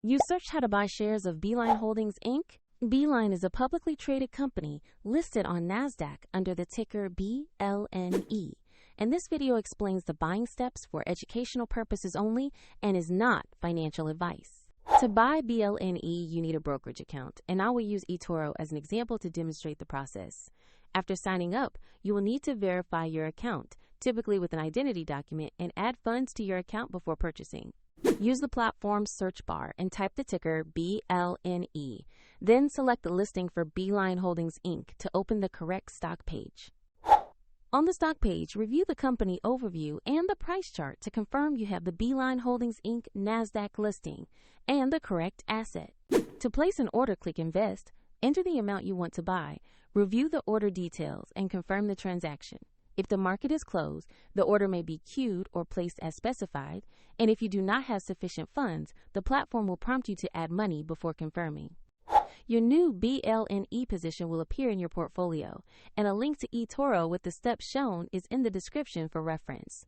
You searched how to buy shares of Beeline Holdings Inc. Beeline is a publicly traded company listed on NASDAQ under the ticker BLNE. And this video explains the buying steps for educational purposes only and is not financial advice. To buy BLNE, you need a brokerage account, and I will use eToro as an example to demonstrate the process. After signing up, you will need to verify your account, typically with an identity document, and add funds to your account before purchasing. Use the platform's search bar and type the ticker BLNE. Then select the listing for Beeline Holdings Inc. to open the correct stock page. On the stock page, review the company overview and the price chart to confirm you have the Beeline Holdings Inc. NASDAQ listing and the correct asset. To place an order, click Invest, enter the amount you want to buy, review the order details, and confirm the transaction. If the market is closed, the order may be queued or placed as specified, and if you do not have sufficient funds, the platform will prompt you to add money before confirming. Your new BLNE position will appear in your portfolio, and a link to eToro with the steps shown is in the description for reference.